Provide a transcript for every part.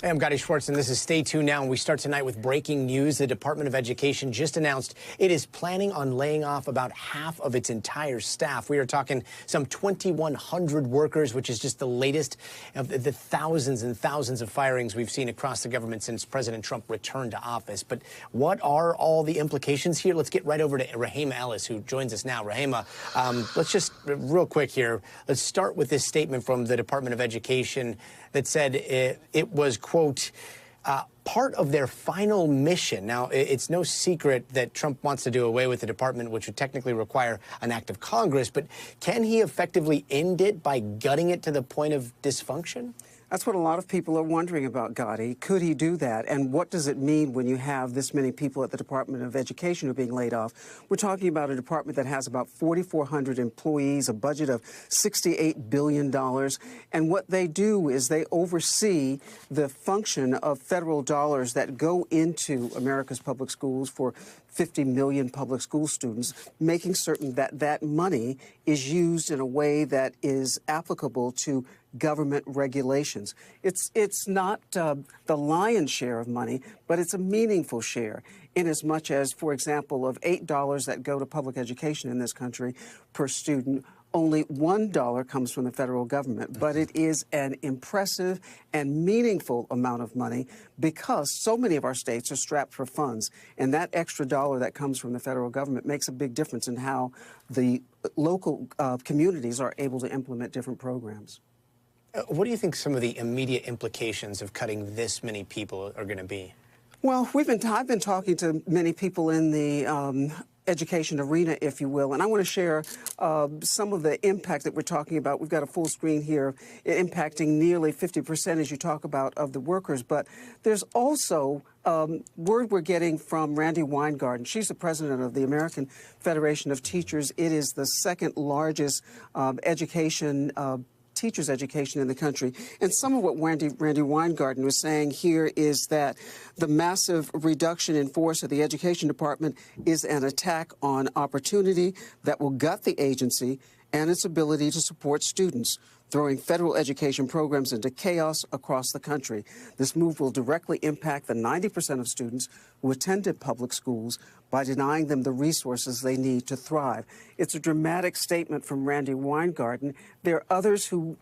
Hey, I'm Gadi Schwartz, and this is Stay Tuned Now. And we start tonight with breaking news. The Department of Education just announced it is planning on laying off about half of its entire staff. We are talking some 2,100 workers, which is just the latest of the thousands and thousands of firings we've seen across the government since President Trump returned to office. But what are all the implications here? Let's get right over to Rahima Ellis, who joins us now. Rahima, let's just real quick here. Let's start with this statement from the Department of Education that said it was, quote, part of their final mission. Now, it's no secret that Trump wants to do away with the department, which would technically require an act of Congress. But can he effectively end it by gutting it to the point of dysfunction? That's what a lot of people are wondering about, Gadi. Could he do that? And what does it mean when you have this many people at the Department of Education who are being laid off? We're talking about a department that has about 4,400 employees, a budget of $68 billion. And what they do is they oversee the function of federal dollars that go into America's public schools for 50 million public school students, making certain that that money is used in a way that is applicable to government regulations. It's not the lion's share of money, but it's a meaningful share, in as much as, for example, of $8 that go to public education in this country per student, only $1 comes from the federal government, but it is an impressive and meaningful amount of money because so many of our states are strapped for funds, and that extra dollar that comes from the federal government makes a big difference in how the local communities are able to implement different programs. What do you think some of the immediate implications of cutting this many people are going to be? Well, I've been talking to many people in the education arena, if you will, and I want to share some of the impact that we're talking about. We've got a full screen here impacting nearly 50%, as you talk about, of the workers. But there's also word we're getting from Randi Weingarten. She's the president of the American Federation of Teachers. It is the second largest teachers education in the country. And some of what Randi Weingarten was saying here is that the massive reduction in force of the Education Department is an attack on opportunity that will gut the agency and its ability to support students, throwing federal education programs into chaos across the country. This move will directly impact the 90% of students who attended public schools by denying them the resources they need to thrive. It's a dramatic statement from Randi Weingarten. There are others who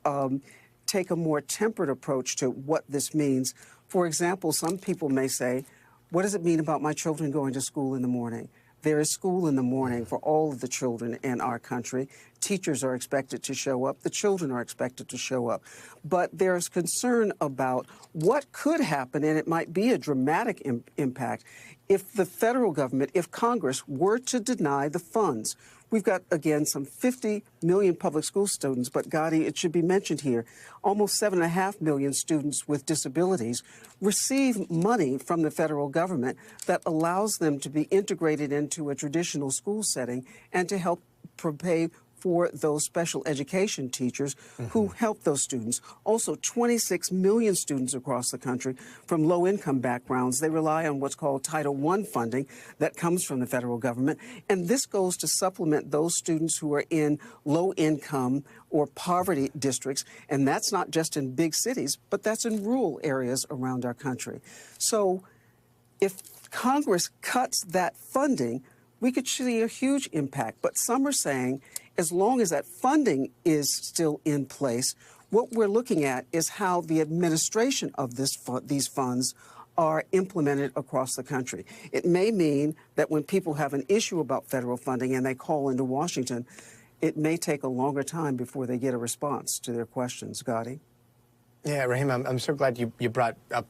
take a more tempered approach to what this means. For example, some people may say, what does it mean about my children going to school in the morning? There is school in the morning for all of the children in our country. Teachers are expected to show up. The children are expected to show up. But there's concern about what could happen, and it might be a dramatic impact, if the federal government, if Congress were to deny the funds. We've got, again, some 50 million public school students, but, Gadi, it should be mentioned here, almost 7.5 million students with disabilities receive money from the federal government that allows them to be integrated into a traditional school setting and to help pay for those special education teachers who help those students. Also, 26 million students across the country from low-income backgrounds. They rely on what's called Title I funding that comes from the federal government. And this goes to supplement those students who are in low-income or poverty districts. And that's not just in big cities, but that's in rural areas around our country. So if Congress cuts that funding, we could see a huge impact. But some are saying, as long as that funding is still in place, what we're looking at is how the administration of these funds are implemented across the country. It may mean that when people have an issue about federal funding and they call into Washington, it may take a longer time before they get a response to their questions. Gadi? Yeah, Rahima, I'm so glad you brought up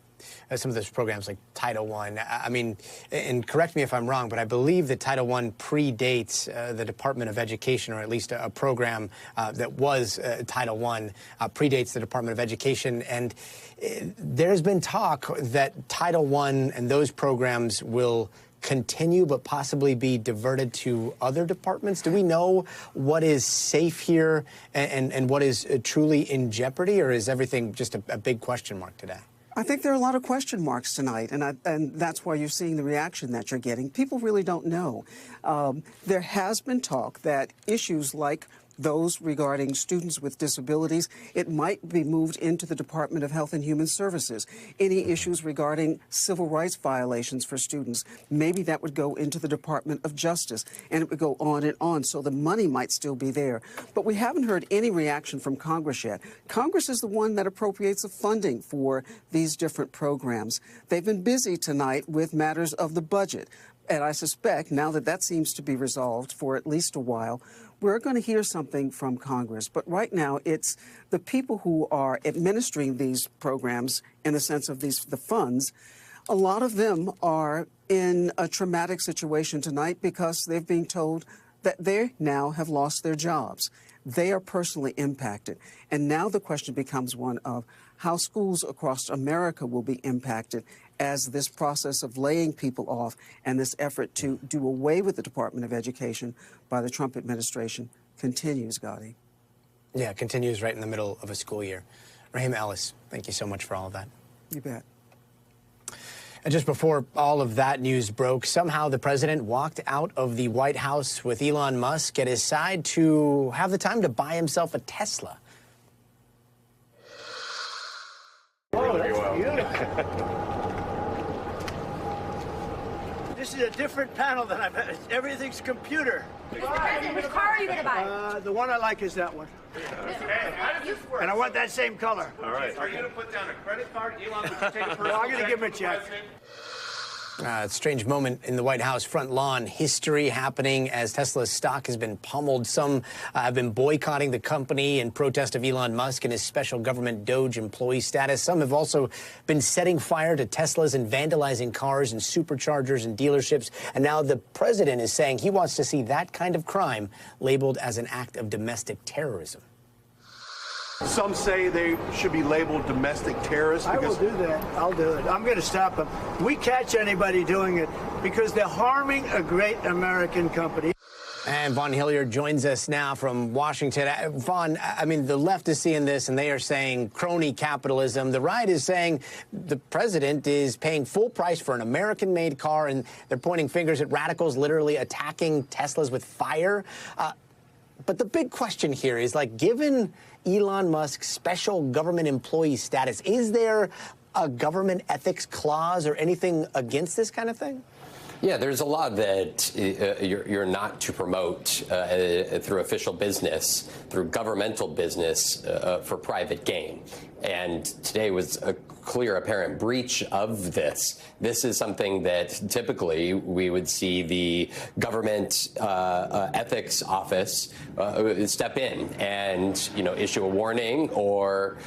some of those programs like Title I. I mean, and correct me if I'm wrong, but I believe that Title I predates the Department of Education, or at least a program that was Title I predates the Department of Education. And there's been talk that Title I and those programs will continue but possibly be diverted to other departments? Do we know what is safe here and what is truly in jeopardy, or is everything just a big question mark today? I think there are a lot of question marks tonight, and that's why you're seeing the reaction that you're getting. People really don't know. There has been talk that issues like those regarding students with disabilities, it might be moved into the Department of Health and Human Services. Any issues regarding civil rights violations for students, maybe that would go into the Department of Justice, and it would go on and on. So the money might still be there. But we haven't heard any reaction from Congress yet. Congress is the one that appropriates the funding for these different programs. They've been busy tonight with matters of the budget. And I suspect now that that seems to be resolved for at least a while, we're going to hear something from Congress. But right now, it's the people who are administering these programs in the sense of the funds. A lot of them are in a traumatic situation tonight because they've been told that they now have lost their jobs. They are personally impacted. And now the question becomes one of how schools across America will be impacted as this process of laying people off and this effort to do away with the Department of Education by the Trump administration continues, Gadi. Yeah, it continues right in the middle of a school year. Raheem Ellis, thank you so much for all of that. You bet. And just before all of that news broke, somehow the president walked out of the White House with Elon Musk at his side to have the time to buy himself a Tesla. Oh, that's beautiful. This is a different panel than I've had. Everything's computer. Mr. President, which car are you going to buy? The one I like is that one. Hey, how does this work? And I want that same color. All right. Are you going to put down a credit card? Elon, would you take a personal No, I'm going to give him a check. A strange moment in the White House front lawn. History happening as Tesla's stock has been pummeled. Some have been boycotting the company in protest of Elon Musk and his special government Doge employee status. Some have also been setting fire to Teslas and vandalizing cars and superchargers and dealerships. And now the president is saying he wants to see that kind of crime labeled as an act of domestic terrorism. Some say they should be labeled domestic terrorists. I will do that. I'll do it. I'm going to stop them. We catch anybody doing it because they're harming a great American company. And Vaughn Hilliard joins us now from Washington. Vaughn, I mean, the left is seeing this, and they are saying crony capitalism. The right is saying the president is paying full price for an American-made car, and they're pointing fingers at radicals literally attacking Teslas with fire. But the big question here is, like, given Elon Musk's special government employee status, is there a government ethics clause or anything against this kind of thing? Yeah, there's a law that you're not to promote through official business, through governmental business for private gain. And today was a clear, apparent breach of this. This is something that typically we would see the government ethics office step in and, issue a warning or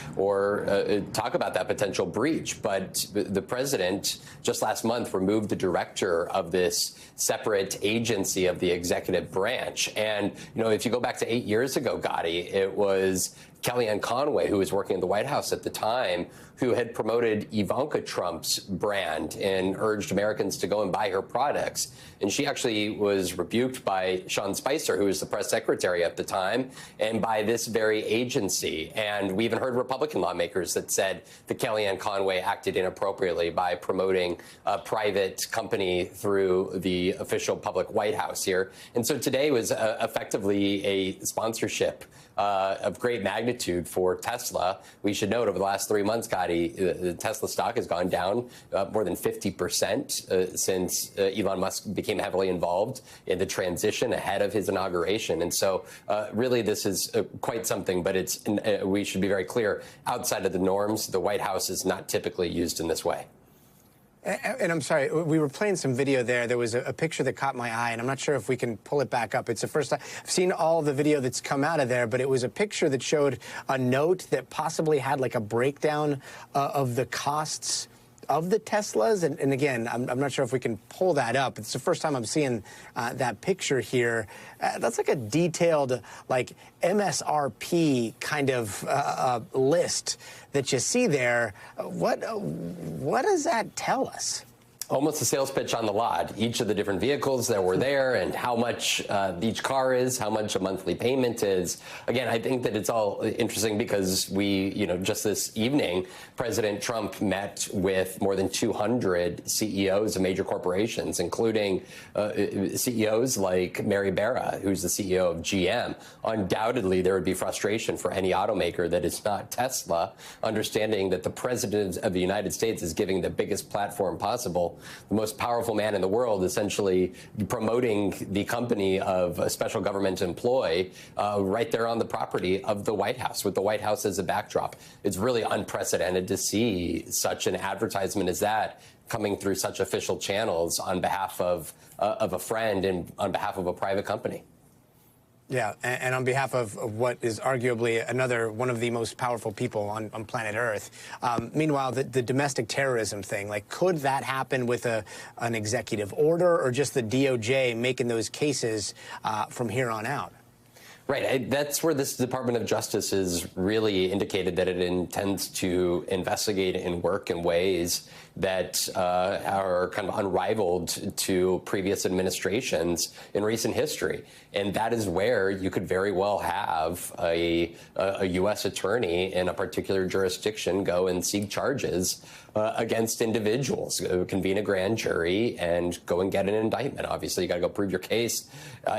talk about that potential breach. But the president just last month removed the director of this separate agency of the executive branch. And, if you go back to 8 years ago, Gadi, it was Kellyanne Conway, who was working at the White House at the time, who had promoted Ivanka Trump's brand and urged Americans to go and buy her products. And she actually was rebuked by Sean Spicer, who was the press secretary at the time, and by this very agency. And we even heard Republican lawmakers that said that Kellyanne Conway acted inappropriately by promoting a private company through the official public White House here. And so today was effectively a sponsorship of great magnitude for Tesla. We should note over the last 3 months, Gadi, the Tesla stock has gone down more than 50% since Elon Musk became heavily involved in the transition ahead of his inauguration. And so really this is quite something, but we should be very clear, outside of the norms, the White House is not typically used in this way. And I'm sorry, we were playing some video there. There was a picture that caught my eye, and I'm not sure if we can pull it back up. It's the first time I've seen all the video that's come out of there, but it was a picture that showed a note that possibly had like a breakdown of the costs of the Teslas. And again, I'm not sure if we can pull that up. It's the first time I'm seeing that picture here. That's like a detailed, like, MSRP kind of list that you see there. What does that tell us? Almost a sales pitch on the lot. Each of the different vehicles that were there and how much each car is, how much a monthly payment is. Again, I think that it's all interesting because just this evening, President Trump met with more than 200 CEOs of major corporations, including CEOs like Mary Barra, who's the CEO of GM. Undoubtedly, there would be frustration for any automaker that is not Tesla, understanding that the President of the United States is giving the biggest platform possible, the most powerful man in the world, essentially promoting the company of a special government employee right there on the property of the White House, with the White House as a backdrop. It's really unprecedented to see such an advertisement as that coming through such official channels on behalf of a friend and on behalf of a private company. Yeah, and on behalf of what is arguably another one of the most powerful people on planet Earth. Meanwhile, the domestic terrorism thing, like, could that happen with an executive order or just the DOJ making those cases from here on out? Right. That's where this Department of Justice has really indicated that it intends to investigate and work in ways that are kind of unrivaled to previous administrations in recent history. And that is where you could very well have a U.S. attorney in a particular jurisdiction go and seek charges against individuals, convene a grand jury, and go and get an indictment. Obviously, you got to go prove your case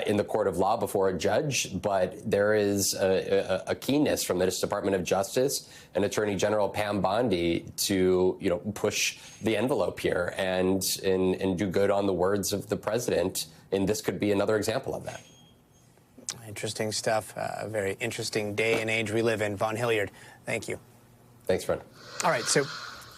in the court of law before a judge, but there is a keenness from the Department of Justice and Attorney General Pam Bondi to push the envelope here and do good on the words of the president, and this could be another example of that. Interesting stuff. A very interesting day and age we live in. Vaughn Hilliard, thank you. Thanks, friend. All right, so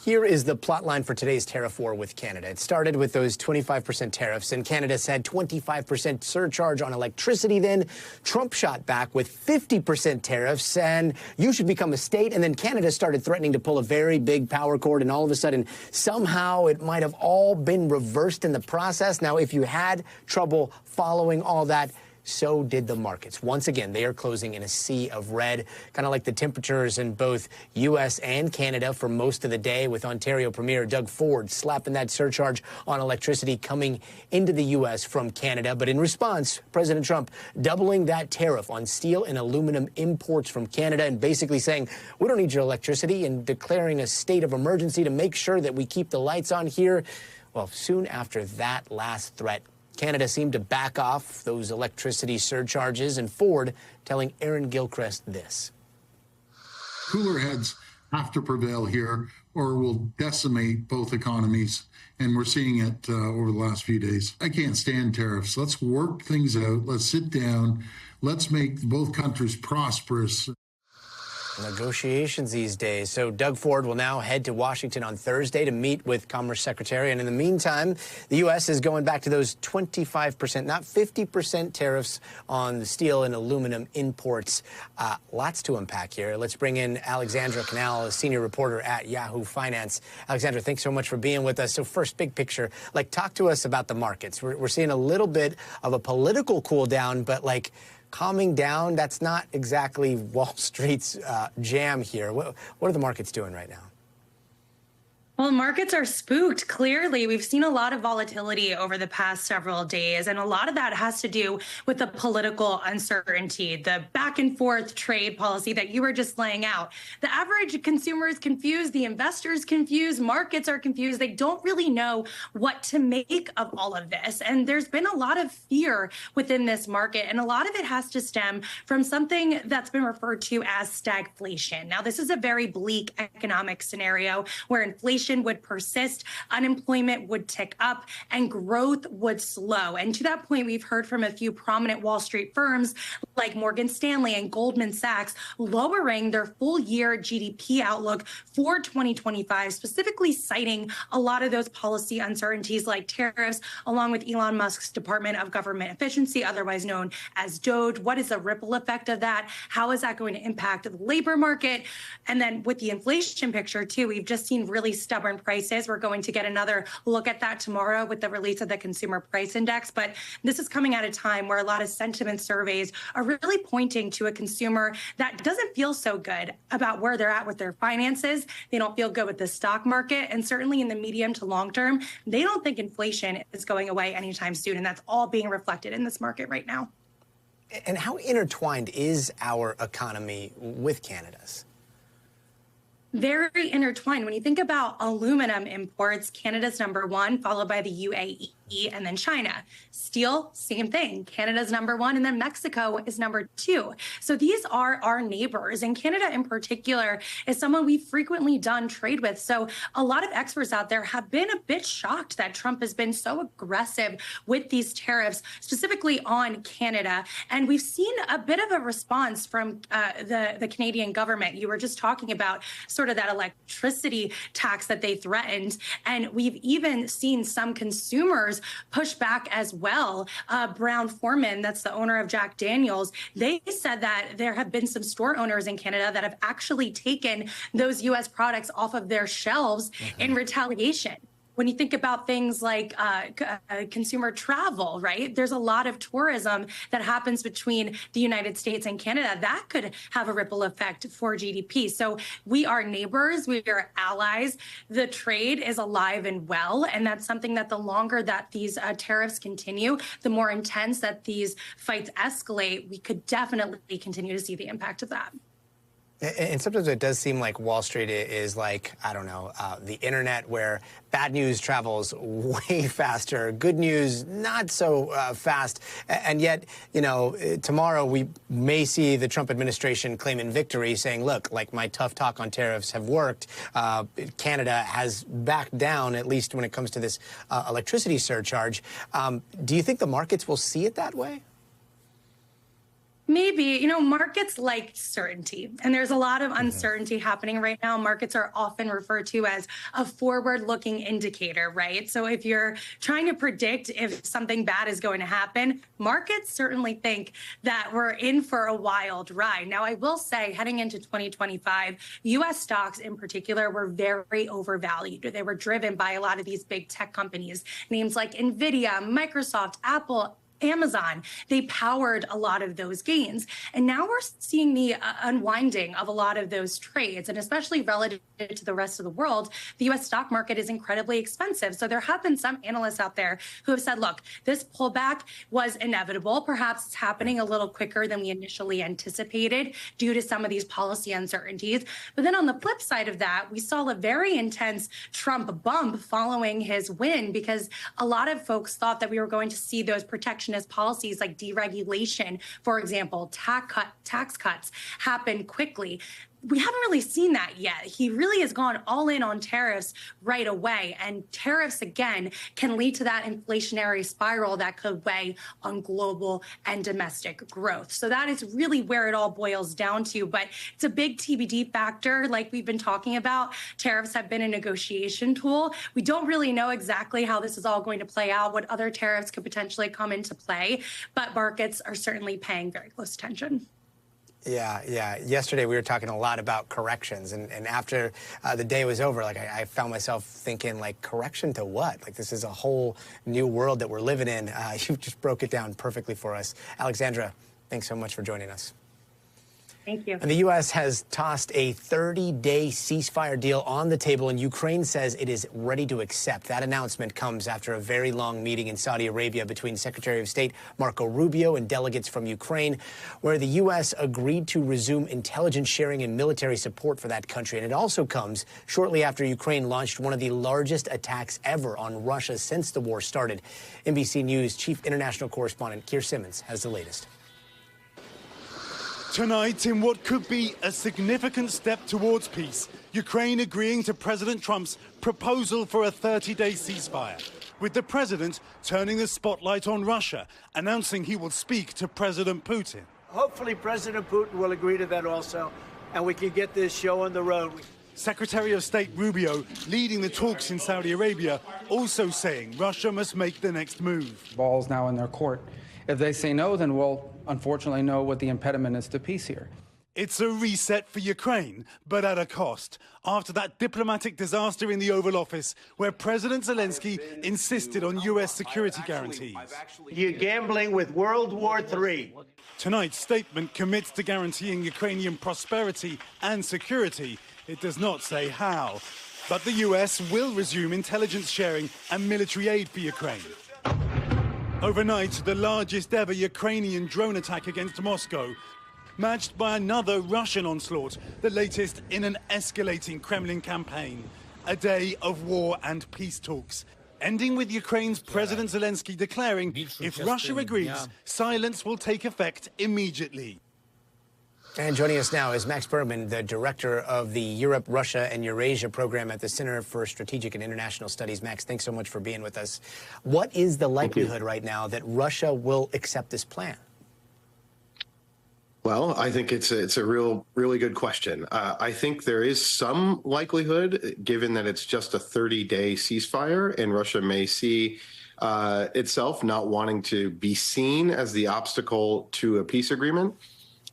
here is the plot line for today's tariff war with Canada. It started with those 25% tariffs, and Canada said 25% surcharge on electricity. Then Trump shot back with 50% tariffs, and you should become a state. And then Canada started threatening to pull a very big power cord, and all of a sudden, somehow it might have all been reversed in the process. Now, if you had trouble following all that, so did the markets. Once again, they are closing in a sea of red, kind of like the temperatures in both U.S. and Canada for most of the day, with Ontario Premier Doug Ford slapping that surcharge on electricity coming into the U.S. from Canada. But in response, President Trump doubling that tariff on steel and aluminum imports from Canada and basically saying, we don't need your electricity, and declaring a state of emergency to make sure that we keep the lights on here. Well, soon after that last threat, Canada seemed to back off those electricity surcharges, and Ford telling Aaron Gilchrist this. Cooler heads have to prevail here or will decimate both economies, and we're seeing it over the last few days. I can't stand tariffs. Let's work things out. Let's sit down. Let's make both countries prosperous. Negotiations these days. So Doug Ford will now head to Washington on Thursday to meet with Commerce Secretary. And in the meantime, the U.S. is going back to those 25%, not 50% tariffs on the steel and aluminum imports. Lots to unpack here. Let's bring in Alexandra Canal, a senior reporter at Yahoo Finance. Alexandra, thanks so much for being with us. So first, big picture, talk to us about the markets. We're seeing a little bit of a political cool down, but calming down, that's not exactly Wall Street's jam here. What are the markets doing right now? Well, markets are spooked. Clearly, we've seen a lot of volatility over the past several days, and a lot of that has to do with the political uncertainty, the back and forth trade policy that you were just laying out. The average consumer is confused, the investors confused, markets are confused. They don't really know what to make of all of this. And there's been a lot of fear within this market, and a lot of it has to stem from something that's been referred to as stagflation. Now, this is a very bleak economic scenario where inflation would persist, unemployment would tick up, and growth would slow. And to that point, we've heard from a few prominent Wall Street firms like Morgan Stanley and Goldman Sachs lowering their full year GDP outlook for 2025, specifically citing a lot of those policy uncertainties like tariffs, along with Elon Musk's Department of Government Efficiency, otherwise known as DOGE. What is the ripple effect of that? How is that going to impact the labor market? And then with the inflation picture, too, we've just seen really stubborn stubborn prices. We're going to get another look at that tomorrow with the release of the Consumer Price Index. But this is coming at a time where a lot of sentiment surveys are really pointing to a consumer that doesn't feel so good about where they're at with their finances. They don't feel good with the stock market. And certainly in the medium to long term, they don't think inflation is going away anytime soon. And that's all being reflected in this market right now. And how intertwined is our economy with Canada's? Very intertwined. When you think about aluminum imports, Canada's #1, followed by the UAE and then China. Steel, same thing. Canada's #1, and then Mexico is #2. So these are our neighbors, and Canada in particular is someone we've frequently done trade with. So a lot of experts out there have been a bit shocked that Trump has been so aggressive with these tariffs, specifically on Canada. And we've seen a bit of a response from the Canadian government. You were just talking about sort of that electricity tax that they threatened. And we've even seen some consumers push back as well. Brown Forman, that's the owner of Jack Daniels, they said that there have been some store owners in Canada that have actually taken those U.S. products off of their shelves in retaliation. When you think about things like consumer travel, right? There's a lot of tourism that happens between the United States and Canada. That could have a ripple effect for GDP. So we are neighbors, we are allies. The trade is alive and well. And that's something that the longer that these tariffs continue, the more intense that these fights escalate, we could definitely continue to see the impact of that. And sometimes it does seem like Wall Street is like, I don't know, the internet, where bad news travels way faster, good news not so fast. And yet, you know, tomorrow we may see the Trump administration claiming victory, saying, look, like, my tough talk on tariffs have worked. Canada has backed down, at least when it comes to this electricity surcharge. Do you think the markets will see it that way? Maybe. You know, markets like certainty, and there's a lot of uncertainty happening right now. Markets are often referred to as a forward-looking indicator, right? So if you're trying to predict if something bad is going to happen, markets certainly think that we're in for a wild ride. Now, I will say, heading into 2025, U.S. stocks in particular were very overvalued. They were driven by a lot of these big tech companies, names like NVIDIA, Microsoft, Apple, Amazon. They powered a lot of those gains. And now we're seeing the unwinding of a lot of those trades. And especially relative to the rest of the world, the U.S. stock market is incredibly expensive. So there have been some analysts out there who have said, look, this pullback was inevitable. Perhaps it's happening a little quicker than we initially anticipated due to some of these policy uncertainties. But then on the flip side of that, we saw a very intense Trump bump following his win, because a lot of folks thought that we were going to see those protectionist policies like deregulation, for example, tax cuts happen quickly. We haven't really seen that yet. He really has gone all in on tariffs right away. And tariffs, again, can lead to that inflationary spiral that could weigh on global and domestic growth. So that is really where it all boils down to. But it's a big TBD factor, like we've been talking about. Tariffs have been a negotiation tool. We don't really know exactly how this is all going to play out, what other tariffs could potentially come into play. But markets are certainly paying very close attention. Yeah. Yesterday we were talking a lot about corrections, and after the day was over, like, I found myself thinking, like, correction to what? Like, this is a whole new world that we're living in. You just broke it down perfectly for us. Alexandra, thanks so much for joining us. Thank you. And the U.S. has tossed a 30-day ceasefire deal on the table, and Ukraine says it is ready to accept. That announcement comes after a very long meeting in Saudi Arabia between Secretary of State Marco Rubio and delegates from Ukraine, where the U.S. agreed to resume intelligence sharing and military support for that country. And it also comes shortly after Ukraine launched one of the largest attacks ever on Russia since the war started. NBC News Chief International Correspondent Keir Simmons has the latest. Tonight, in what could be a significant step towards peace, Ukraine agreeing to President Trump's proposal for a 30-day ceasefire, with the president turning the spotlight on Russia, announcing he will speak to President Putin. Hopefully President Putin will agree to that also, and we can get this show on the road. Secretary of State Rubio leading the talks in Saudi Arabia, also saying Russia must make the next move. Ball's now in their court. If they say no, then we'll unfortunately know what the impediment is to peace here. It's a reset for Ukraine, but at a cost. After that diplomatic disaster in the Oval Office, where President Zelensky insisted on U.S. security guarantees. You're gambling with World War III. Tonight's statement commits to guaranteeing Ukrainian prosperity and security. It does not say how. But the U.S. will resume intelligence sharing and military aid for Ukraine. Overnight, the largest ever Ukrainian drone attack against Moscow, matched by another Russian onslaught, the latest in an escalating Kremlin campaign. A day of war and peace talks, ending with Ukraine's President Zelensky declaring if Russia agrees, silence will take effect immediately. And joining us now is Max Bergman, the director of the Europe, Russia, and Eurasia program at the Center for Strategic and International Studies. Max, thanks so much for being with us. What is the likelihood right now that Russia will accept this plan? Well, I think it's a really good question. I think there is some likelihood, given that it's just a 30-day ceasefire, and Russia may see itself not wanting to be seen as the obstacle to a peace agreement.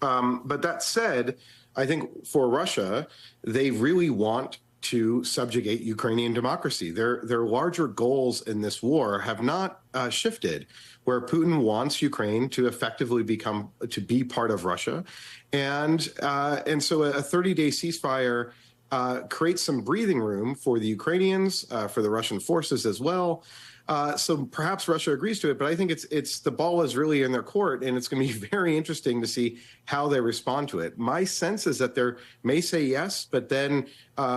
But that said, I think for Russia, they really want to subjugate Ukrainian democracy. Their larger goals in this war have not shifted, where Putin wants Ukraine to effectively be part of Russia. And so a 30-day ceasefire creates some breathing room for the Ukrainians, for the Russian forces as well. So perhaps Russia agrees to it, but I think it's the ball is really in their court, and it's going to be very interesting to see how they respond to it. My sense is that they may say yes, but then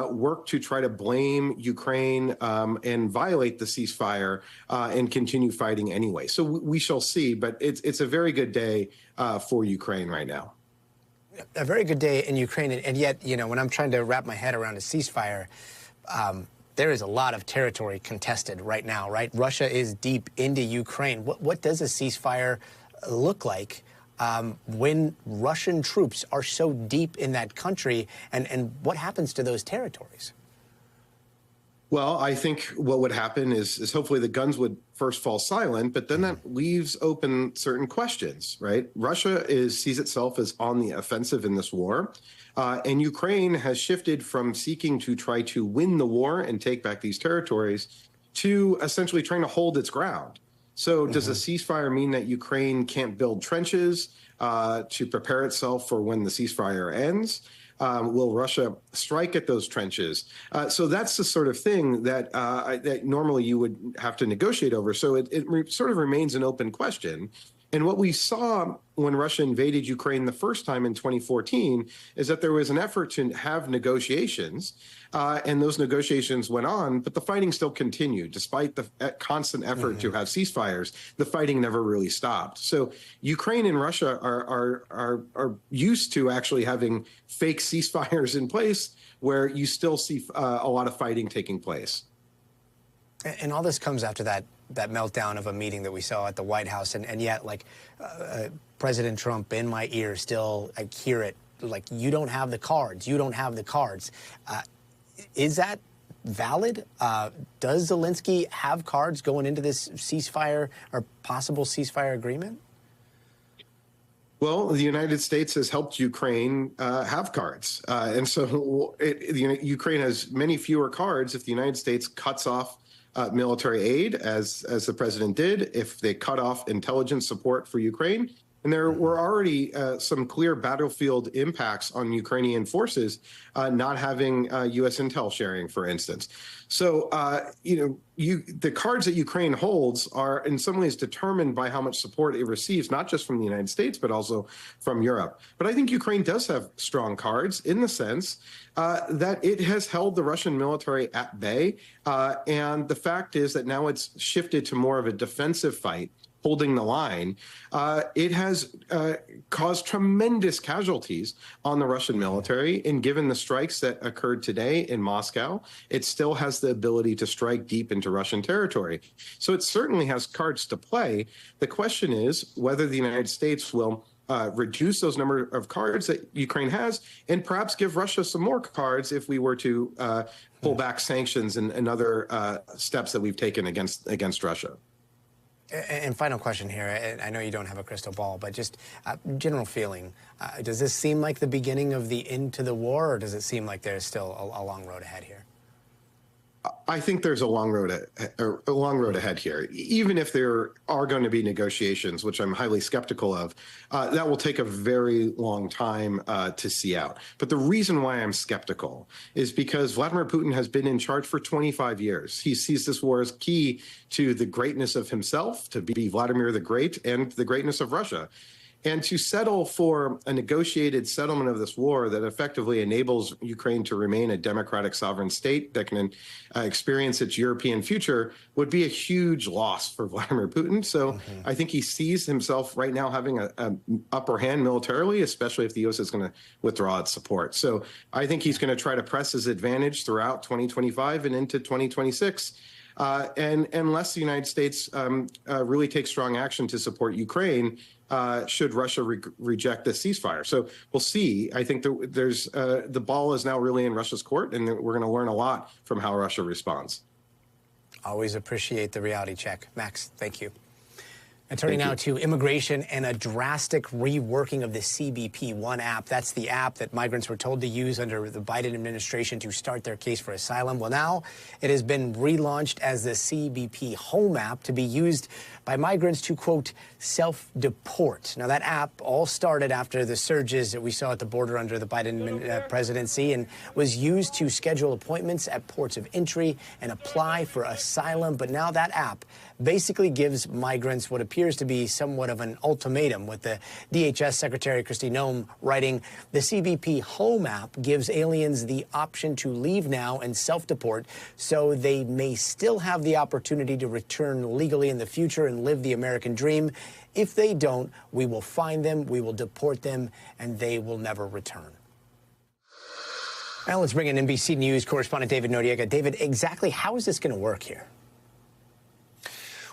work to try to blame Ukraine and violate the ceasefire and continue fighting anyway. So we shall see, but it's a very good day for Ukraine right now. A very good day in Ukraine, and yet, you know, when I'm trying to wrap my head around a ceasefire, there is a lot of territory contested right now, right? Russia is deep into Ukraine. What does a ceasefire look like when Russian troops are so deep in that country, and what happens to those territories? Well, I think what would happen is hopefully the guns would first fall silent, but then that leaves open certain questions, right? Russia sees itself as on the offensive in this war, and Ukraine has shifted from seeking to try to win the war and take back these territories to essentially trying to hold its ground. So does a ceasefire mean that Ukraine can't build trenches to prepare itself for when the ceasefire ends? Will Russia strike at those trenches? So that's the sort of thing that that normally you would have to negotiate over. So it sort of remains an open question. And what we saw when Russia invaded Ukraine the first time in 2014 is that there was an effort to have negotiations, and those negotiations went on, but the fighting still continued. Despite the constant effort to have ceasefires, the fighting never really stopped. So Ukraine and Russia are used to actually having fake ceasefires in place where you still see a lot of fighting taking place. And all this comes after that meltdown of a meeting that we saw at the White House, and yet, like, President Trump in my ear still, I hear it, like, you don't have the cards, you don't have the cards. Is that valid? Does Zelensky have cards going into this ceasefire or possible ceasefire agreement? Well, the United States has helped Ukraine have cards. And so Ukraine has many fewer cards if the United States cuts off military aid, as the president did, if they cut off intelligence support for Ukraine. And there were already some clear battlefield impacts on Ukrainian forces not having U.S. intel sharing, for instance. So, the cards that Ukraine holds are in some ways determined by how much support it receives, not just from the United States, but also from Europe. But I think Ukraine does have strong cards in the sense that it has held the Russian military at bay. And the fact is that now it's shifted to more of a defensive fight, holding the line. It has caused tremendous casualties on the Russian military. And given the strikes that occurred today in Moscow, it still has the ability to strike deep into Russian territory. So it certainly has cards to play. The question is whether the United States will reduce those number of cards that Ukraine has, and perhaps give Russia some more cards if we were to pull back sanctions and other steps that we've taken against Russia. And final question here. I know you don't have a crystal ball, but just general feeling. Does this seem like the beginning of the end to the war, or does it seem like there's still a long road ahead here? I think there's a long road ahead here. Even if there are going to be negotiations, which I'm highly skeptical of, that will take a very long time to see out. But the reason why I'm skeptical is because Vladimir Putin has been in charge for 25 years. He sees this war as key to the greatness of himself, to be Vladimir the Great, and the greatness of Russia. And to settle for a negotiated settlement of this war that effectively enables Ukraine to remain a democratic sovereign state that can experience its European future would be a huge loss for Vladimir Putin. So I think he sees himself right now having an upper hand militarily, especially if the U.S. is going to withdraw its support. So I think he's going to try to press his advantage throughout 2025 and into 2026. And unless the United States really takes strong action to support Ukraine, should Russia reject the ceasefire. So we'll see. I think there's the ball is now really in Russia's court, and we're going to learn a lot from how Russia responds. Always appreciate the reality check. Max, thank you. And turning now to immigration and a drastic reworking of the CBP One app. That's the app that migrants were told to use under the Biden administration to start their case for asylum. Well, now it has been relaunched as the CBP Home app to be used by migrants to, quote, self-deport. Now, that app all started after the surges that we saw at the border under the Biden presidency and was used to schedule appointments at ports of entry and apply for asylum. But now that app basically gives migrants what appears to be somewhat of an ultimatum, with the DHS Secretary Kristi Noem writing, the CBP Home app gives aliens the option to leave now and self-deport so they may still have the opportunity to return legally in the future and live the American dream. If they don't, we will find them, we will deport them, and they will never return. Now let's bring in NBC News correspondent David Noriega. David, exactly how is this going to work here?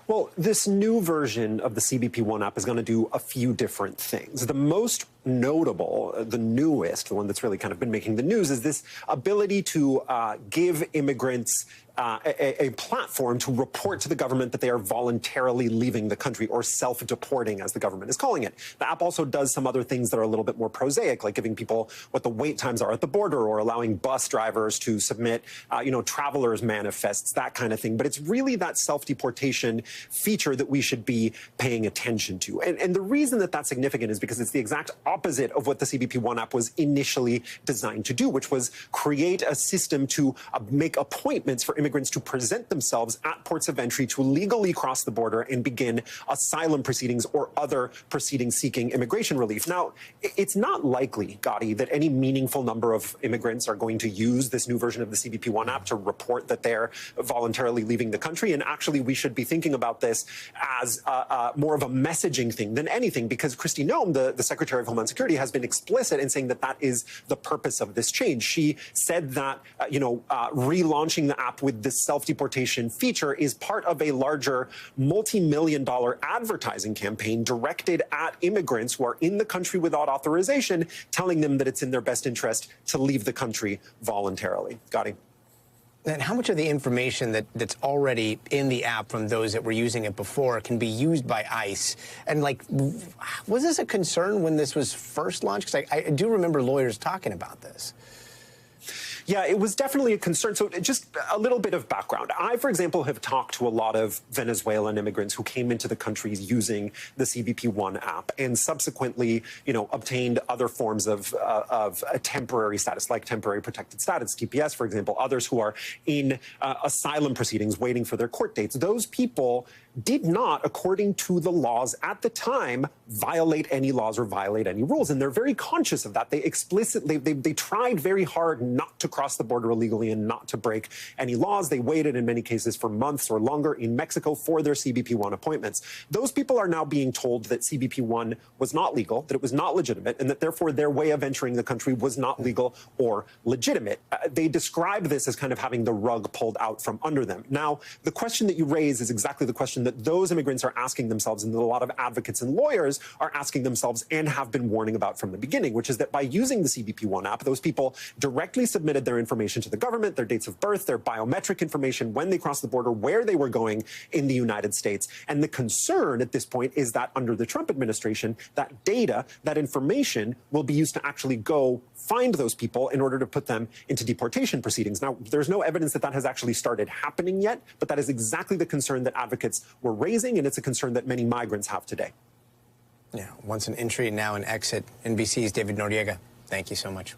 Well, this new version of the CBP One app is going to do a few different things. The most notable, the newest, the one that's really kind of been making the news, is this ability to give immigrants a platform to report to the government that they are voluntarily leaving the country, or self-deporting, as the government is calling it. The app also does some other things that are a little bit more prosaic, like giving people what the wait times are at the border, or allowing bus drivers to submit, travelers' manifests, that kind of thing. But it's really that self-deportation feature that we should be paying attention to. And the reason that that's significant is because it's the exact opposite of what the CBP One app was initially designed to do, which was create a system to make appointments for immigrants to present themselves at ports of entry to legally cross the border and begin asylum proceedings or other proceedings seeking immigration relief. Now, it's not likely, Gadi, that any meaningful number of immigrants are going to use this new version of the CBP One app to report that they're voluntarily leaving the country. And actually, we should be thinking about this as more of a messaging thing than anything, because Kristi Noem, the Secretary of Homeland Security, has been explicit in saying that that is the purpose of this change. She said that, relaunching the app with this self-deportation feature is part of a larger multi-million-dollar advertising campaign directed at immigrants who are in the country without authorization, telling them that it's in their best interest to leave the country voluntarily. Gadi. And how much of the information that's already in the app from those that were using it before can be used by ICE? And, was this a concern when this was first launched? Because I do remember lawyers talking about this. Yeah, it was definitely a concern. So just a little bit of background. I, for example, have talked to a lot of Venezuelan immigrants who came into the country using the CBP One app and subsequently, obtained other forms of a temporary status, like temporary protected status, TPS, for example, others who are in asylum proceedings waiting for their court dates. Those people did not, according to the laws at the time, violate any laws or violate any rules. And they're very conscious of that. They explicitly, they tried very hard not to cross the border illegally and not to break any laws. They waited in many cases for months or longer in Mexico for their CBP One appointments. Those people are now being told that CBP One was not legal, that it was not legitimate, and that therefore their way of entering the country was not legal or legitimate. They describe this as kind of having the rug pulled out from under them. Now, the question that you raise is exactly the question question that those immigrants are asking themselves and that a lot of advocates and lawyers are asking themselves and have been warning about from the beginning, which is that by using the CBP One app, those people directly submitted their information to the government, their dates of birth, their biometric information, when they crossed the border, where they were going in the United States. And the concern at this point is that under the Trump administration, that data, that information will be used to actually go find those people in order to put them into deportation proceedings. Now, there's no evidence that that has actually started happening yet, but that is exactly the concern that advocates were raising, and it's a concern that many migrants have today. Yeah, once an entry, now an exit. NBC's David Noriega, thank you so much.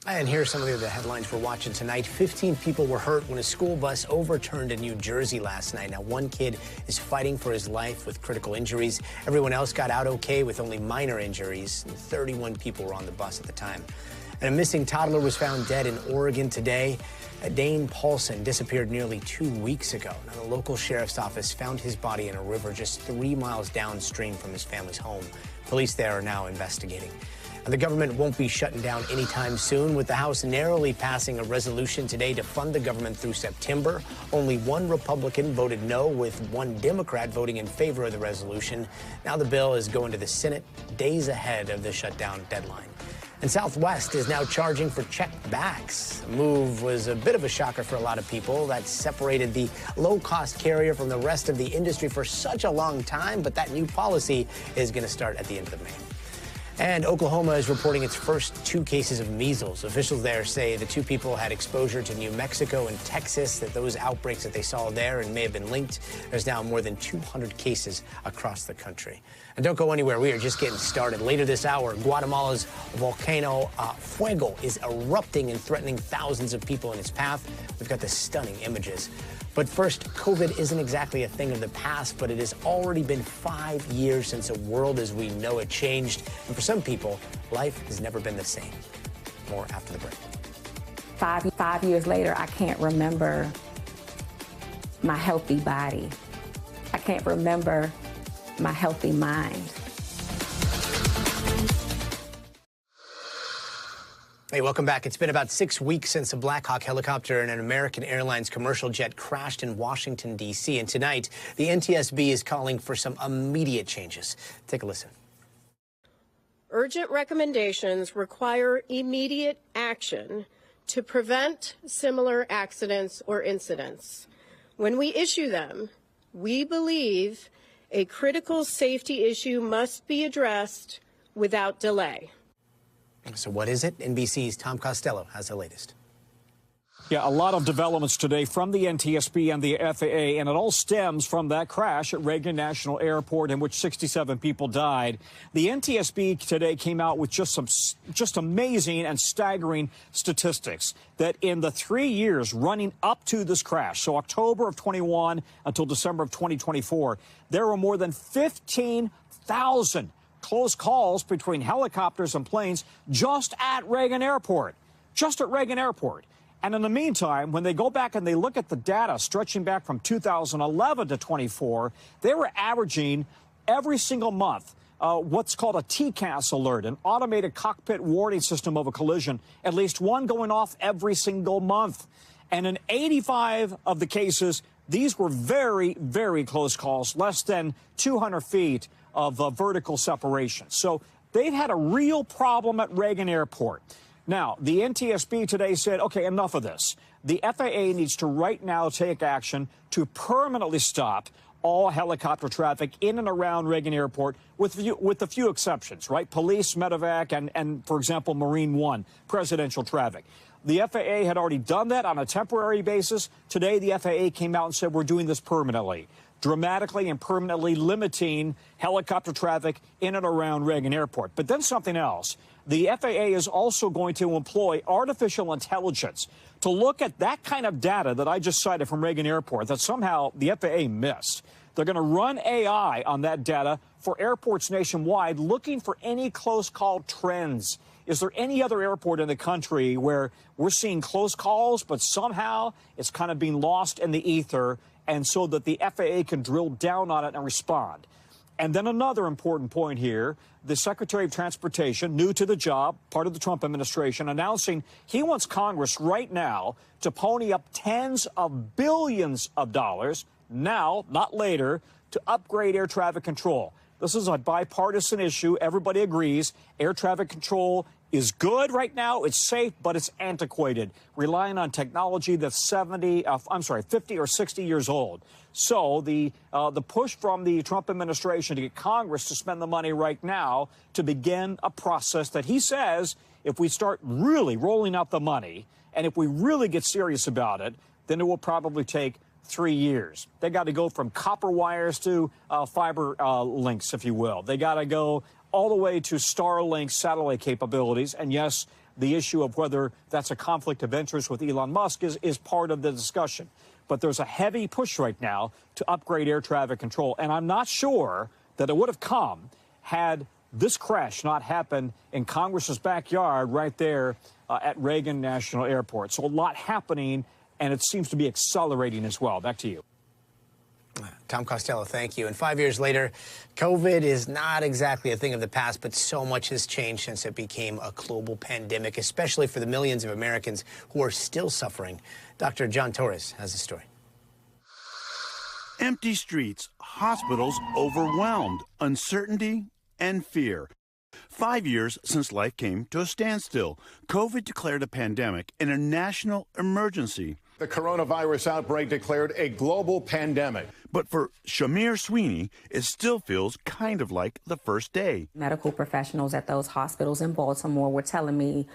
And here are some of the headlines we're watching tonight. 15 people were hurt when a school bus overturned in New Jersey last night. Now, one kid is fighting for his life with critical injuries. Everyone else got out okay with only minor injuries. 31 people were on the bus at the time. And a missing toddler was found dead in Oregon today. Dane Paulson disappeared nearly 2 weeks ago. Now, the local sheriff's office found his body in a river just 3 miles downstream from his family's home. Police there are now investigating. And the government won't be shutting down anytime soon, with the House narrowly passing a resolution today to fund the government through September. Only one Republican voted no, with one Democrat voting in favor of the resolution. Now the bill is going to the Senate days ahead of the shutdown deadline. And Southwest is now charging for checked bags. The move was a bit of a shocker for a lot of people. That separated the low-cost carrier from the rest of the industry for such a long time, but that new policy is going to start at the end of May. And Oklahoma is reporting its first 2 cases of measles. Officials there say the 2 people had exposure to New Mexico and Texas, that those outbreaks that they saw there and may have been linked. There's now more than 200 cases across the country. And don't go anywhere. We are just getting started. Later this hour, Guatemala's volcano Fuego is erupting and threatening thousands of people in its path. We've got the stunning images. But first, COVID isn't exactly a thing of the past, but it has already been 5 years since the world as we know it changed. And for some people, life has never been the same. More after the break. 5 years later, I can't remember my healthy body. I can't remember my healthy mind. Hey, welcome back. It's been about 6 weeks since a Black Hawk helicopter and an American Airlines commercial jet crashed in Washington, D.C. And tonight, the NTSB is calling for some immediate changes. Take a listen. Urgent recommendations require immediate action to prevent similar accidents or incidents. When we issue them, we believe a critical safety issue must be addressed without delay. So what is it? NBC's Tom Costello has the latest. Yeah, a lot of developments today from the NTSB and the FAA, and it all stems from that crash at Reagan National Airport in which 67 people died. The NTSB today came out with just amazing and staggering statistics that in the 3 years running up to this crash, so October of 21 until December of 2024, there were more than 15,000 close calls between helicopters and planes just at Reagan Airport. And in the meantime, when they go back and they look at the data stretching back from 2011 to 24, they were averaging every single month what's called a TCAS alert, an automated cockpit warning system of a collision, at least one going off every single month. And in 85 of the cases, these were very, very close calls, less than 200 feet of vertical separation. So they've had a real problem at Reagan Airport. Now, the NTSB today said, okay, enough of this. The FAA needs to right now take action to permanently stop all helicopter traffic in and around Reagan Airport with a few exceptions, right? Police, medevac, and for example, Marine One, presidential traffic. The FAA had already done that on a temporary basis. Today, the FAA came out and said, we're doing this permanently, dramatically and permanently limiting helicopter traffic in and around Reagan Airport. But then something else. The FAA is also going to employ artificial intelligence to look at that kind of data that I just cited from Reagan Airport that somehow the FAA missed. They're going to run AI on that data for airports nationwide, looking for any close call trends. Is there any other airport in the country where we're seeing close calls, but somehow it's kind of being lost in the ether, and so that the FAA can drill down on it and respond? And then another important point here, the Secretary of Transportation, new to the job, part of the Trump administration, announcing he wants Congress right now to pony up tens of billions of dollars, now, not later, to upgrade air traffic control. This is a bipartisan issue. Everybody agrees air traffic control is good right now. It's safe, but it's antiquated, relying on technology that's 50 or 60 years old. So the push from the Trump administration to get Congress to spend the money right now to begin a process that he says, if we start really rolling out the money and if we really get serious about it, then it will probably take 3 years. They got to go from copper wires to fiber links, if you will. They got to go all the way to Starlink satellite capabilities. And yes, the issue of whether that's a conflict of interest with Elon Musk is part of the discussion. But there's a heavy push right now to upgrade air traffic control. And I'm not sure that it would have come had this crash not happened in Congress's backyard right there at Reagan National Airport. So a lot happening, and it seems to be accelerating as well. Back to you. Tom Costello, thank you. And 5 years later, COVID is not exactly a thing of the past, but so much has changed since it became a global pandemic, especially for the millions of Americans who are still suffering. Dr. John Torres has a story. Empty streets, hospitals overwhelmed, uncertainty and fear. 5 years since life came to a standstill, COVID declared a pandemic and a national emergency. The coronavirus outbreak declared a global pandemic. But for Shamir Sweeney, it still feels kind of like the first day. Medical professionals at those hospitals in Baltimore were telling me,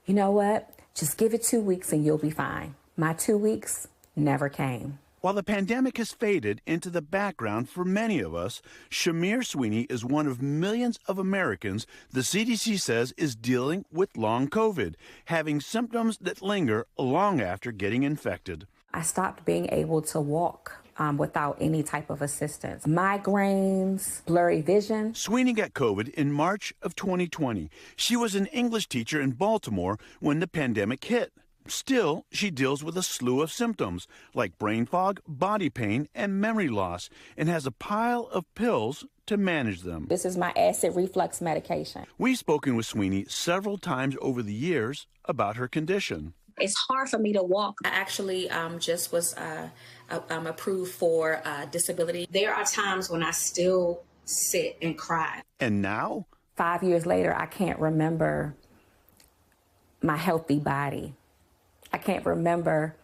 you know what, just give it 2 weeks and you'll be fine. My 2 weeks never came. While the pandemic has faded into the background for many of us, Shamir Sweeney is one of millions of Americans the CDC says is dealing with long COVID, having symptoms that linger long after getting infected. I stopped being able to walk without any type of assistance. Migraines, blurry vision. Sweeney got COVID in March of 2020. She was an English teacher in Baltimore when the pandemic hit. Still, she deals with a slew of symptoms like brain fog, body pain, and memory loss, and has a pile of pills to manage them. This is my acid reflux medication. We've spoken with Sweeney several times over the years about her condition. It's hard for me to walk. I actually just was approved for disability. There are times when I still sit and cry. And now? 5 years later, I can't remember my healthy body. I can't remember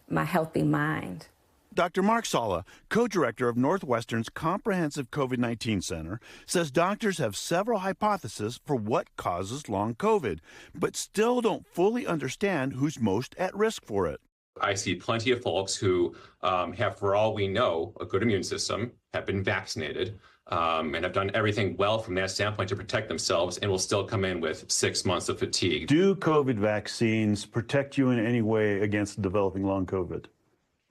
my healthy mind. Dr. Mark Sala, co-director of Northwestern's Comprehensive COVID-19 Center, says doctors have several hypotheses for what causes long COVID, but still don't fully understand who's most at risk for it. I see plenty of folks who have, for all we know, a good immune system, have been vaccinated, and have done everything well from that standpoint to protect themselves, and will still come in with 6 months of fatigue. Do COVID vaccines protect you in any way against developing long COVID?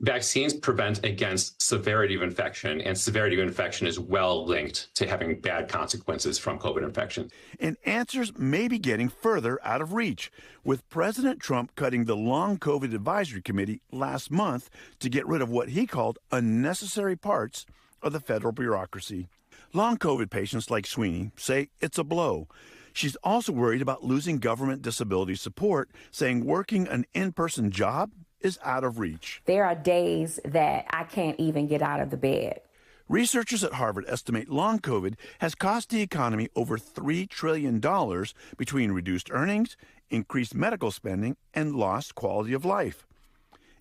Vaccines prevent against severity of infection, and severity of infection is well linked to having bad consequences from COVID infection. And answers may be getting further out of reach, with President Trump cutting the Long COVID Advisory Committee last month to get rid of what he called unnecessary parts of the federal bureaucracy. Long COVID patients like Sweeney say it's a blow. She's also worried about losing government disability support, saying working an in-person job is out of reach. There are days that I can't even get out of the bed. Researchers at Harvard estimate long COVID has cost the economy over $3 trillion between reduced earnings, increased medical spending, and lost quality of life.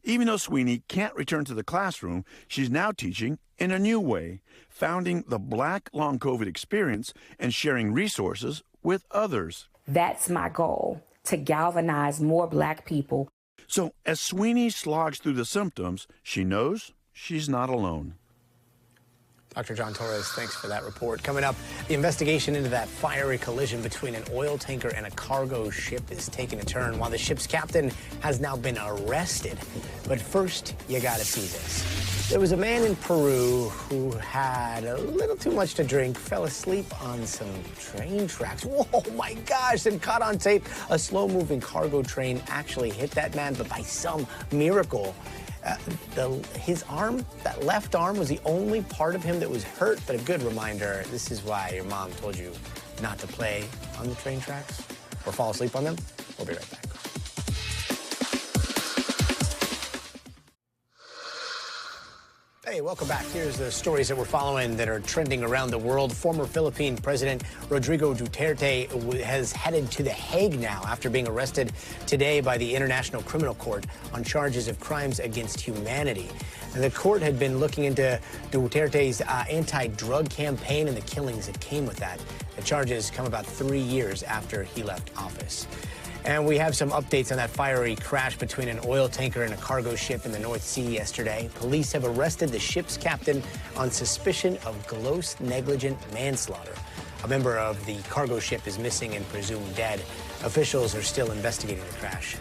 Even though Sweeney can't return to the classroom, she's now teaching in a new way, founding the Black Long COVID Experience and sharing resources with others. That's my goal, to galvanize more Black people. So as Sweeney slogs through the symptoms, she knows she's not alone. Dr. John Torres, thanks for that report. Coming up, the investigation into that fiery collision between an oil tanker and a cargo ship is taking a turn, while the ship's captain has now been arrested. But first, you gotta see this. There was a man in Peru who had a little too much to drink, fell asleep on some train tracks. Whoa, my gosh, and caught on tape. A slow-moving cargo train actually hit that man, but by some miracle, his arm, that left arm, was the only part of him that was hurt. But a good reminder, this is why your mom told you not to play on the train tracks or fall asleep on them. We'll be right back. Hey, welcome back. Here's the stories that we're following that are trending around the world. Former Philippine President Rodrigo Duterte has headed to The Hague now after being arrested today by the International Criminal Court on charges of crimes against humanity. And the court had been looking into Duterte's anti-drug campaign and the killings that came with that. The charges come about 3 years after he left office. And we have some updates on that fiery crash between an oil tanker and a cargo ship in the North Sea yesterday. Police have arrested the ship's captain on suspicion of gross negligent manslaughter. A member of the cargo ship is missing and presumed dead. Officials are still investigating the crash.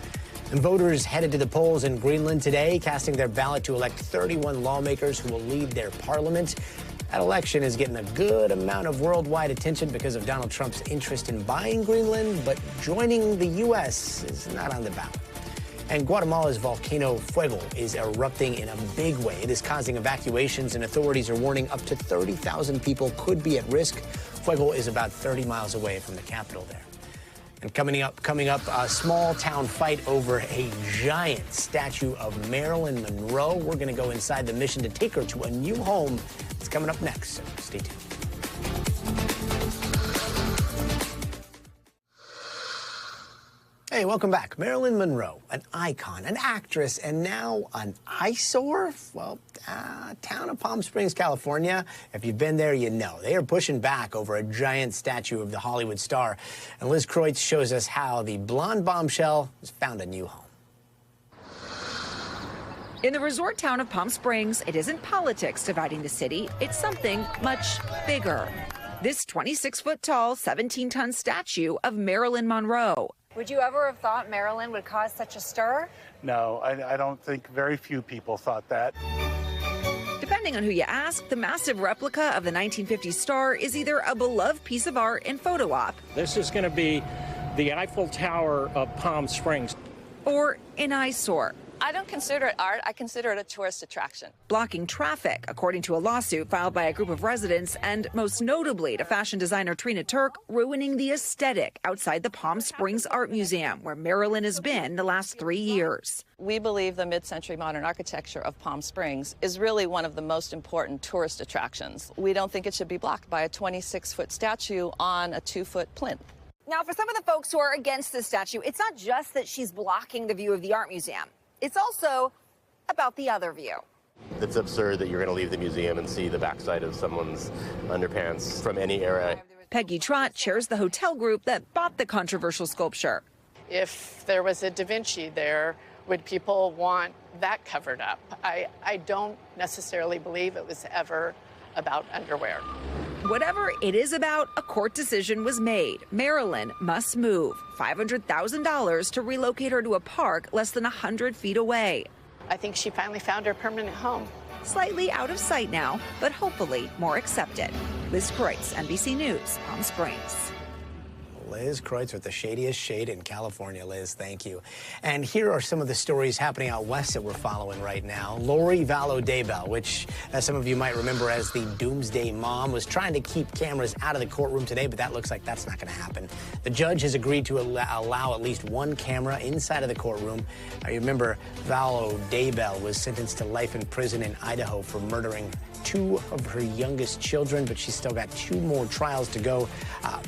And voters headed to the polls in Greenland today, casting their ballot to elect 31 lawmakers who will lead their parliament. That election is getting a good amount of worldwide attention because of Donald Trump's interest in buying Greenland, but joining the U.S. is not on the ballot. And Guatemala's volcano Fuego is erupting in a big way. It is causing evacuations, and authorities are warning up to 30,000 people could be at risk. Fuego is about 30 miles away from the capital there. And coming up, a small town fight over a giant statue of Marilyn Monroe. We're going to go inside the mission to take her to a new home. It's coming up next, so stay tuned. Hey, welcome back. Marilyn Monroe, an icon, an actress, and now an eyesore? Well, town of Palm Springs, California. If you've been there, you know. They are pushing back over a giant statue of the Hollywood star. And Liz Kreutz shows us how the blonde bombshell has found a new home. In the resort town of Palm Springs, it isn't politics dividing the city. It's something much bigger. This 26-foot-tall, 17-ton statue of Marilyn Monroe. Would you ever have thought Marilyn would cause such a stir? No, I don't think very few people thought that. Depending on who you ask, the massive replica of the 1950s star is either a beloved piece of art and photo op. This is going to be the Eiffel Tower of Palm Springs. Or an eyesore. I don't consider it art. I consider it a tourist attraction. Blocking traffic, according to a lawsuit filed by a group of residents, and most notably to fashion designer Trina Turk, ruining the aesthetic outside the Palm Springs Art Museum, where Marilyn has been the last 3 years. We believe the mid-century modern architecture of Palm Springs is really one of the most important tourist attractions. We don't think it should be blocked by a 26-foot statue on a 2-foot plinth. Now, for some of the folks who are against this statue, it's not just that she's blocking the view of the art museum. It's also about the other view. It's absurd that you're going to leave the museum and see the backside of someone's underpants from any era. Peggy Trott chairs the hotel group that bought the controversial sculpture. If there was a Da Vinci there, would people want that covered up? I don't necessarily believe it was ever about underwear. Whatever it is about, a court decision was made. Marilyn must move. $500,000 to relocate her to a park less than 100 feet away. I think she finally found her permanent home. Slightly out of sight now, but hopefully more accepted. Liz Kreutz, NBC News, Palm Springs. Liz Kreutz with the shadiest shade in California. Liz, thank you. And here are some of the stories happening out west that we're following right now. Lori Vallow Daybell, which, as some of you might remember as the Doomsday Mom, was trying to keep cameras out of the courtroom today, but that looks like that's not going to happen. The judge has agreed to allow at least one camera inside of the courtroom. You remember Vallow Daybell was sentenced to life in prison in Idaho for murdering 2 of her youngest children, but she's still got 2 more trials to go.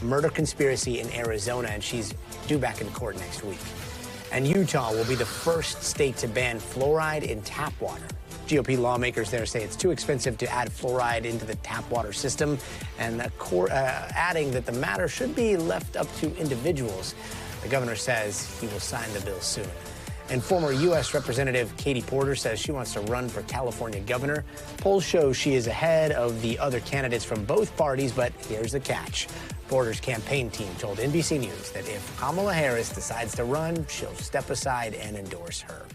Murder conspiracy in Arizona, and she's due back in court next week. And Utah will be the first state to ban fluoride in tap water. GOP lawmakers there say it's too expensive to add fluoride into the tap water system, and adding that the matter should be left up to individuals. The governor says he will sign the bill soon. And former U.S. Representative Katie Porter says she wants to run for California governor. Polls show she is ahead of the other candidates from both parties, but here's the catch. Porter's campaign team told NBC News that if Kamala Harris decides to run, she'll step aside and endorse her.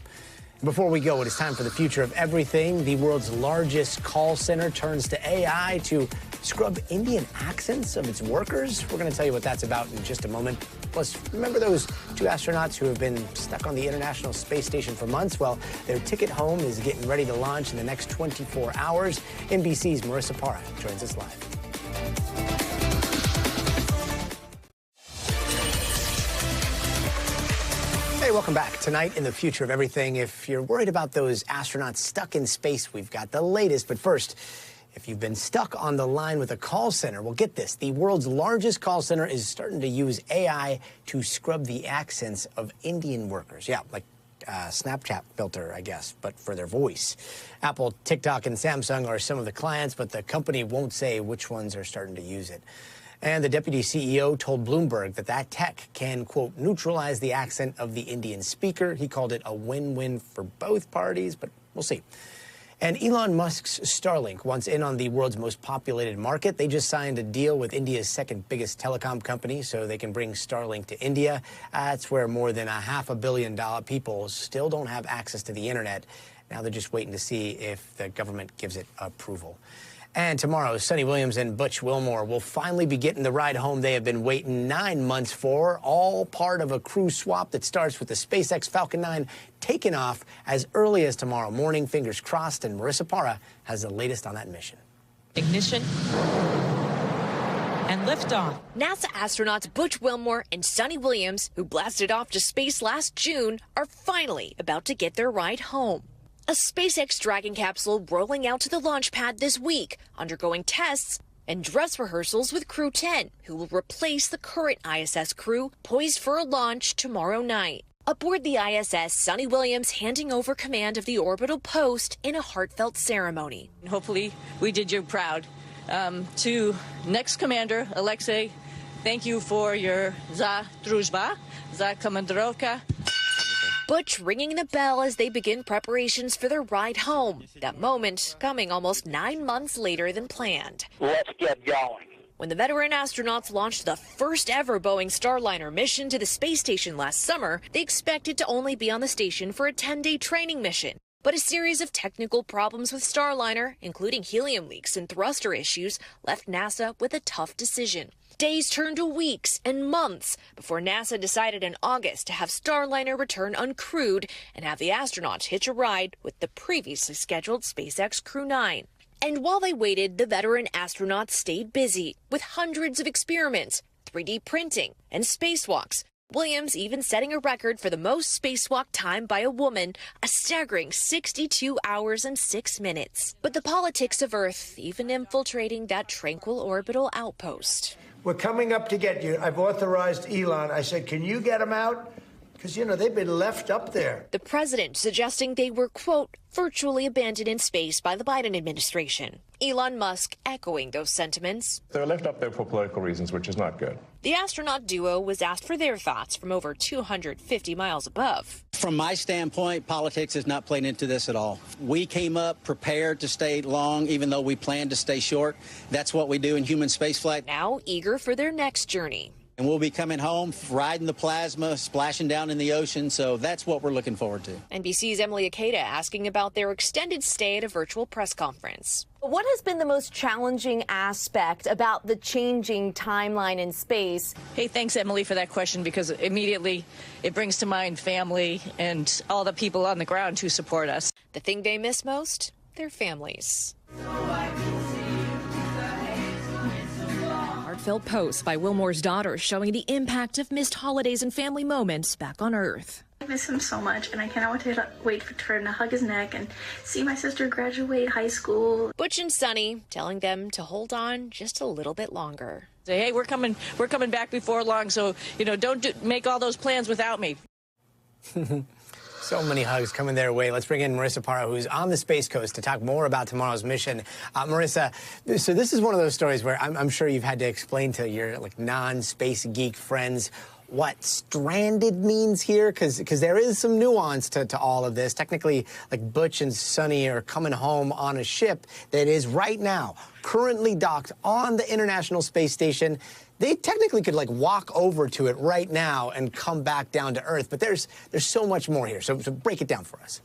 Before we go, it is time for the future of everything. The world's largest call center turns to AI to scrub Indian accents of its workers. We're going to tell you what that's about in just a moment. Plus, remember those 2 astronauts who have been stuck on the International Space Station for months? Well, their ticket home is getting ready to launch in the next 24 hours. NBC's Marissa Parra joins us live. Hey, welcome back. Tonight in the Future of Everything, if you're worried about those astronauts stuck in space, we've got the latest. But first, if you've been stuck on the line with a call center, well, get this. The world's largest call center is starting to use AI to scrub the accents of Indian workers. Yeah, like Snapchat filter, I guess, but for their voice. Apple, TikTok, and Samsung are some of the clients, but the company won't say which ones are starting to use it. And the deputy CEO told Bloomberg that that tech can, quote, neutralize the accent of the Indian speaker. He called it a win-win for both parties, but we'll see. And Elon Musk's Starlink wants in on the world's most populated market. They just signed a deal with India's second biggest telecom company so they can bring Starlink to India. That's where more than $500 million people still don't have access to the internet. Now they're just waiting to see if the government gives it approval. And tomorrow, Suni Williams and Butch Wilmore will finally be getting the ride home they have been waiting 9 months for, all part of a crew swap that starts with the SpaceX Falcon 9 taking off as early as tomorrow morning. Fingers crossed, and Marissa Parra has the latest on that mission. Ignition and liftoff. NASA astronauts Butch Wilmore and Suni Williams, who blasted off to space last June, are finally about to get their ride home. A SpaceX Dragon capsule rolling out to the launch pad this week, undergoing tests and dress rehearsals with Crew 10, who will replace the current ISS crew, poised for a launch tomorrow night. Aboard the ISS, Suni Williams handing over command of the orbital post in a heartfelt ceremony. Hopefully, we did you proud. To next commander, Alexei, thank you for your za druzhba, za komandировка. Butch ringing the bell as they begin preparations for their ride home. That moment coming almost 9 months later than planned. Let's get going. When the veteran astronauts launched the first ever Boeing Starliner mission to the space station last summer, they expected to only be on the station for a 10-day training mission. But a series of technical problems with Starliner, including helium leaks and thruster issues, left NASA with a tough decision. Days turned to weeks and months before NASA decided in August to have Starliner return uncrewed and have the astronauts hitch a ride with the previously scheduled SpaceX Crew 9. And while they waited, the veteran astronauts stayed busy with hundreds of experiments, 3D printing, and spacewalks. Williams even setting a record for the most spacewalk time by a woman, a staggering 62 hours and 6 minutes. But the politics of Earth even infiltrating that tranquil orbital outpost. We're coming up to get you. I've authorized Elon. I said, can you get them out? Because, you know, they've been left up there. The president suggesting they were, quote, virtually abandoned in space by the Biden administration. Elon Musk echoing those sentiments. They're left up there for political reasons, which is not good. The astronaut duo was asked for their thoughts from over 250 miles above. From my standpoint, politics has not played into this at all. We came up prepared to stay long, even though we planned to stay short. That's what we do in human spaceflight. Now eager for their next journey. And we'll be coming home, riding the plasma, splashing down in the ocean, so that's what we're looking forward to. NBC's Emily Akeda asking about their extended stay at a virtual press conference. What has been the most challenging aspect about the changing timeline in space? Hey, thanks, Emily, for that question, because immediately it brings to mind family and all the people on the ground who support us. The thing they miss most? Their families. Heartfelt posts by Wilmore's daughter showing the impact of missed holidays and family moments back on Earth. I miss him so much, and I cannot wait for him to hug his neck and see my sister graduate high school. Butch and Suni telling them to hold on just a little bit longer. Say, hey, we're coming back before long, so, don't make all those plans without me. So many hugs coming their way. Let's bring in Marissa Parra, who's on the Space Coast, to talk more about tomorrow's mission. Marissa, so this is one of those stories where I'm sure you've had to explain to your non-space geek friends what stranded means here, because there is some nuance to all of this. Technically, Butch and Suni are coming home on a ship that is right now currently docked on the International Space Station. They technically could walk over to it right now and come back down to Earth, but there's so much more here. So break it down for us.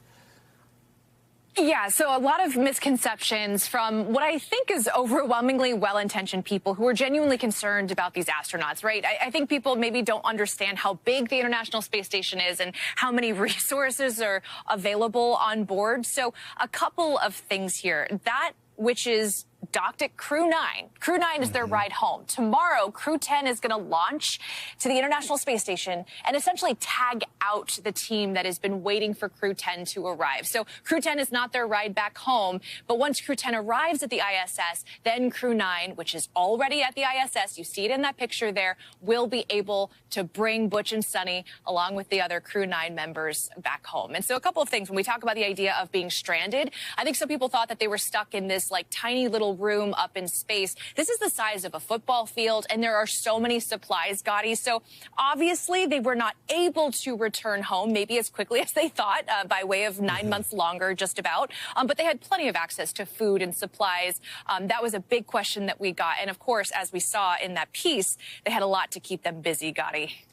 Yeah, so a lot of misconceptions from what I think is overwhelmingly well-intentioned people who are genuinely concerned about these astronauts, right? I think people maybe don't understand how big the International Space Station is and how many resources are available on board. So a couple of things here. That which is docked at Crew 9. Crew 9 is their ride home. Tomorrow, Crew 10 is going to launch to the International Space Station and essentially tag out the team that has been waiting for Crew 10 to arrive. So Crew 10 is not their ride back home, but once Crew 10 arrives at the ISS, then Crew 9, which is already at the ISS, you see it in that picture there, will be able to bring Butch and Suni along with the other Crew 9 members back home. And so a couple of things when we talk about the idea of being stranded, I think some people thought that they were stuck in this like tiny little room up in space. This is the size of a football field, and there are so many supplies, Gadi. So obviously they were not able to return home maybe as quickly as they thought by way of 9 months longer, just about. But they had plenty of access to food and supplies. That was a big question that we got. And of course, as we saw in that piece, they had a lot to keep them busy, Gadi.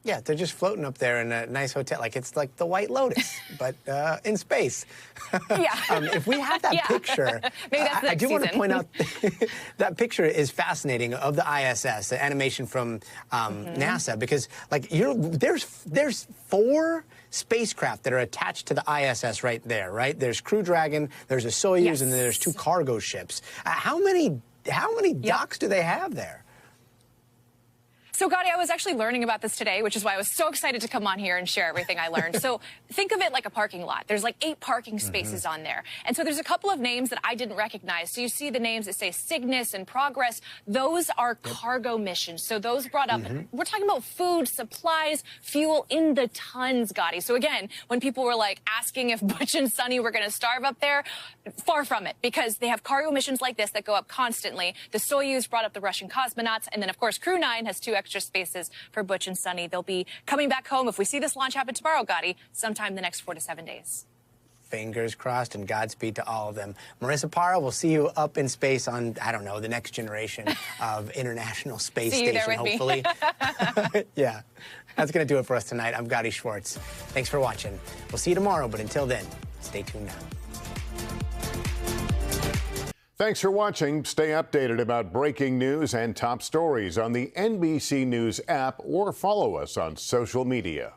Yeah, they're just floating up there in a nice hotel. Like it's like the White Lotus, but in space. Yeah. If we have that picture, maybe that's I do want to season. point out that picture is fascinating of the ISS, the animation from NASA, because like there's 4 spacecraft that are attached to the ISS right there, right? There's Crew Dragon, there's a Soyuz, and then there's 2 cargo ships. How many docks do they have there? So, Gadi, I was actually learning about this today, which is why I was so excited to come on here and share everything I learned. So think of it like a parking lot. There's like 8 parking spaces on there. And so there's a couple of names that I didn't recognize. So you see the names that say Cygnus and Progress. Those are cargo missions. So those brought up, we're talking about food, supplies, fuel in the tons, Gadi. So again, when people were like asking if Butch and Suni were going to starve up there, far from it, because they have cargo missions like this that go up constantly. The Soyuz brought up the Russian cosmonauts. And then, of course, Crew 9 has 2 extra spaces for Butch and Suni. They'll be coming back home, if we see this launch happen tomorrow, Gadi, sometime the next 4 to 7 days. Fingers crossed and Godspeed to all of them. Marissa Parra, we'll see you up in space on, I don't know, the next generation of International Space See you Station, there with hopefully. Me. Yeah, that's going to do it for us tonight. I'm Gadi Schwartz. Thanks for watching. We'll see you tomorrow, but until then, stay tuned now. Thanks for watching. Stay updated about breaking news and top stories on the NBC News app or follow us on social media.